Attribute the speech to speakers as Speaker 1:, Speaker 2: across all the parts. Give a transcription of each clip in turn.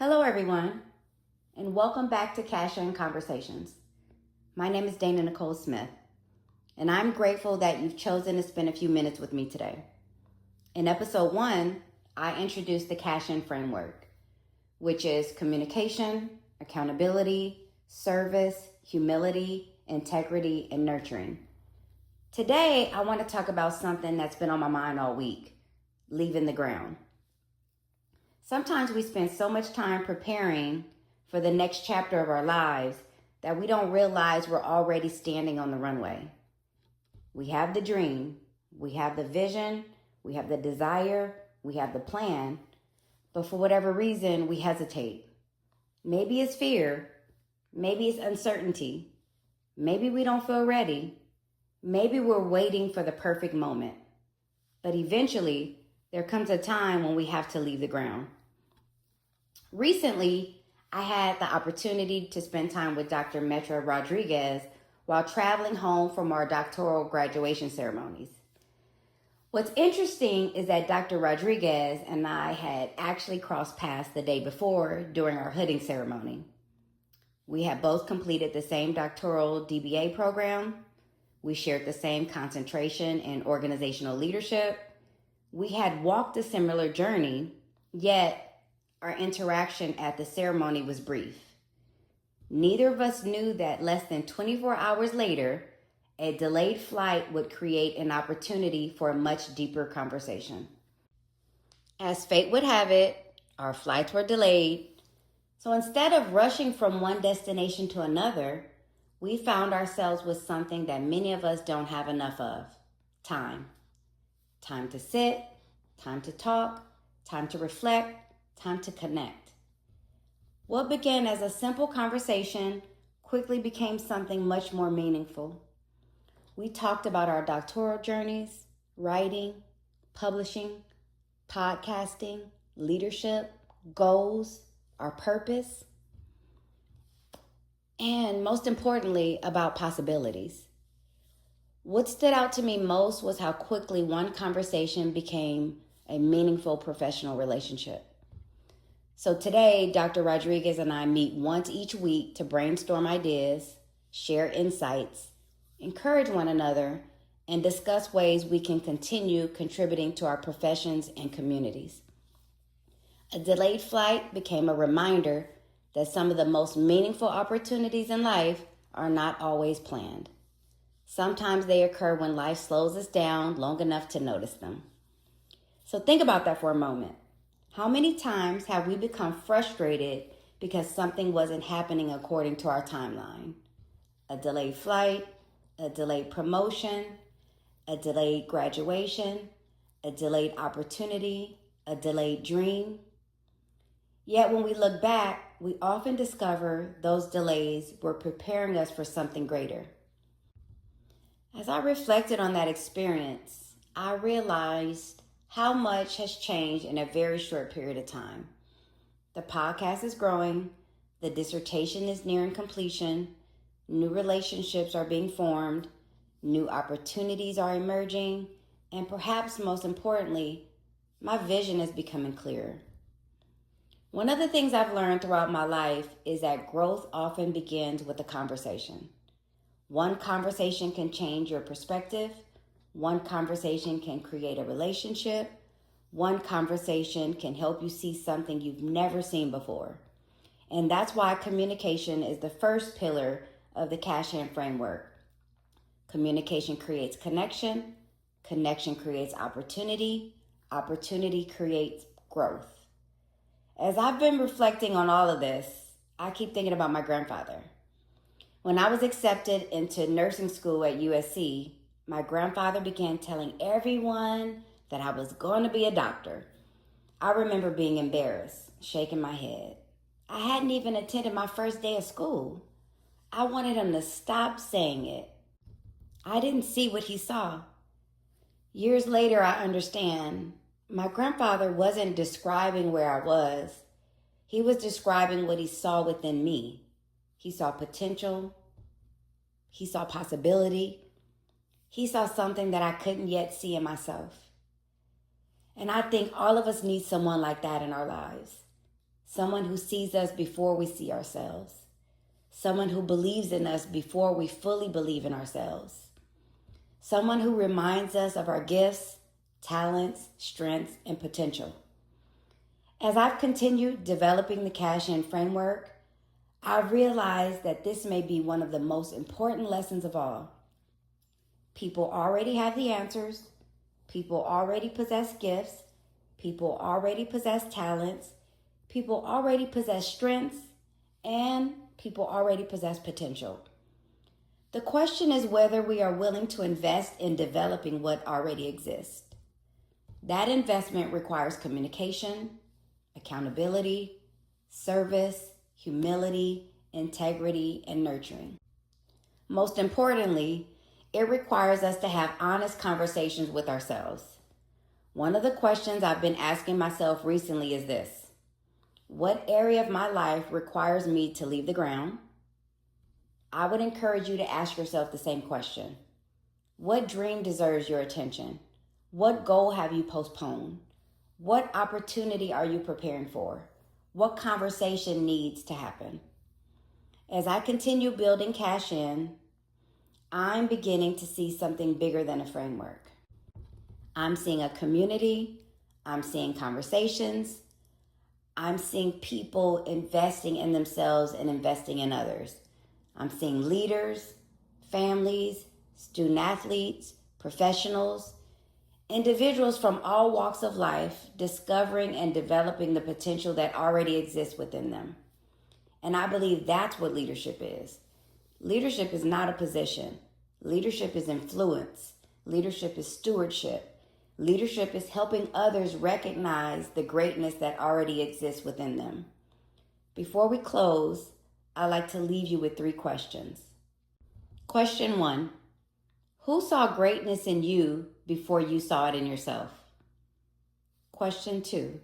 Speaker 1: Hello, everyone, and welcome back to CASHIN Conversations. My name is Dana Nicole Smith, and I'm grateful that you've chosen to spend a few minutes with me today. In episode 1, I introduced the CASHIN framework, which is communication, accountability, service, humility, integrity, and nurturing. Today, I want to talk about something that's been on my mind all week: leaving the ground. Sometimes we spend so much time preparing for the next chapter of our lives that we don't realize we're already standing on the runway. We have the dream, we have the vision, we have the desire, we have the plan, but for whatever reason, we hesitate. Maybe it's fear, maybe it's uncertainty, maybe we don't feel ready, maybe we're waiting for the perfect moment. But eventually, there comes a time when we have to leave the ground. Recently, I had the opportunity to spend time with Dr. Metra Rodriguez while traveling home from our doctoral graduation ceremonies. What's interesting is that Dr. Rodriguez and I had actually crossed paths the day before during our hooding ceremony. We had both completed the same doctoral DBA program. We shared the same concentration in organizational leadership. We had walked a similar journey, yet our interaction at the ceremony was brief. Neither of us knew that less than 24 hours later, a delayed flight would create an opportunity for a much deeper conversation. As fate would have it, our flights were delayed. So instead of rushing from one destination to another, we found ourselves with something that many of us don't have enough of: time. Time to sit, time to talk, time to reflect, time to connect. What began as a simple conversation quickly became something much more meaningful. We talked about our doctoral journeys, writing, publishing, podcasting, leadership, goals, our purpose, and most importantly, about possibilities. What stood out to me most was how quickly one conversation became a meaningful professional relationship. So today, Dr. Rodriguez and I meet once each week to brainstorm ideas, share insights, encourage one another, and discuss ways we can continue contributing to our professions and communities. A delayed flight became a reminder that some of the most meaningful opportunities in life are not always planned. Sometimes they occur when life slows us down long enough to notice them. So think about that for a moment. How many times have we become frustrated because something wasn't happening according to our timeline? A delayed flight, a delayed promotion, a delayed graduation, a delayed opportunity, a delayed dream. Yet when we look back, we often discover those delays were preparing us for something greater. As I reflected on that experience, I realized how much has changed in a very short period of time. The podcast is growing, the dissertation is nearing completion, new relationships are being formed, new opportunities are emerging, and perhaps most importantly, my vision is becoming clearer. One of the things I've learned throughout my life is that growth often begins with a conversation. One conversation can change your perspective. One conversation can create a relationship. One conversation can help you see something you've never seen before. And that's why communication is the first pillar of the CASHIN framework. Communication creates connection. Connection creates opportunity. Opportunity creates growth. As I've been reflecting on all of this, I keep thinking about my grandfather. When I was accepted into nursing school at USC, my grandfather began telling everyone that I was going to be a doctor. I remember being embarrassed, shaking my head. I hadn't even attended my first day of school. I wanted him to stop saying it. I didn't see what he saw. Years later, I understand. My grandfather wasn't describing where I was. He was describing what he saw within me. He saw potential. He saw possibility. He saw something that I couldn't yet see in myself. And I think all of us need someone like that in our lives. someone who sees us before we see ourselves, someone who believes in us before we fully believe in ourselves, someone who reminds us of our gifts, talents, strengths, and potential. As I've continued developing the CASHIN framework, I've realized that this may be one of the most important lessons of all. People already have the answers. People already possess gifts. People already possess talents. People already possess strengths. And people already possess potential. The question is whether we are willing to invest in developing what already exists. That investment requires communication, accountability, service, humility, integrity, and nurturing. Most importantly, it requires us to have honest conversations with ourselves. One of the questions I've been asking myself recently is this: what area of my life requires me to leave the ground? I would encourage you to ask yourself the same question. What dream deserves your attention? What goal have you postponed? What opportunity are you preparing for? What conversation needs to happen? As I continue building CASHIN, I'm beginning to see something bigger than a framework. I'm seeing a community. I'm seeing conversations. I'm seeing people investing in themselves and investing in others. I'm seeing leaders, families, student athletes, professionals, individuals from all walks of life discovering and developing the potential that already exists within them. And I believe that's what leadership is. Leadership is not a position. Leadership is influence. Leadership is stewardship. Leadership is helping others recognize the greatness that already exists within them. Before we close, I'd like to leave you with 3 questions. Question 1. Who saw greatness in you before you saw it in yourself? Question 2.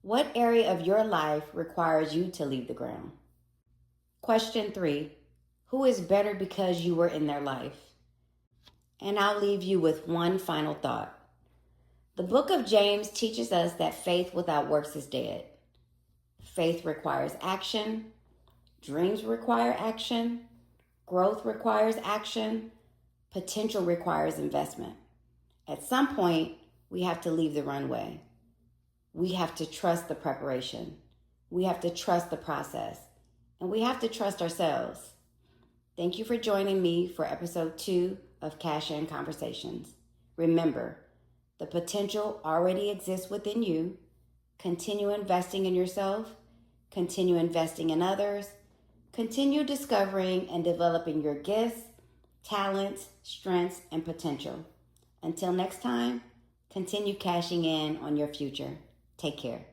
Speaker 1: What area of your life requires you to leave the ground? Question 3. Who is better because you were in their life? And I'll leave you with one final thought. The book of James teaches us that faith without works is dead. Faith requires action. Dreams require action. Growth requires action. Potential requires investment. At some point, we have to leave the runway. We have to trust the preparation. We have to trust the process. And we have to trust ourselves. Thank you for joining me for episode 2 of CASHIN Conversations. Remember, the potential already exists within you. Continue investing in yourself. Continue investing in others. Continue discovering and developing your gifts, talents, strengths, and potential. Until next time, continue cashing in on your future. Take care.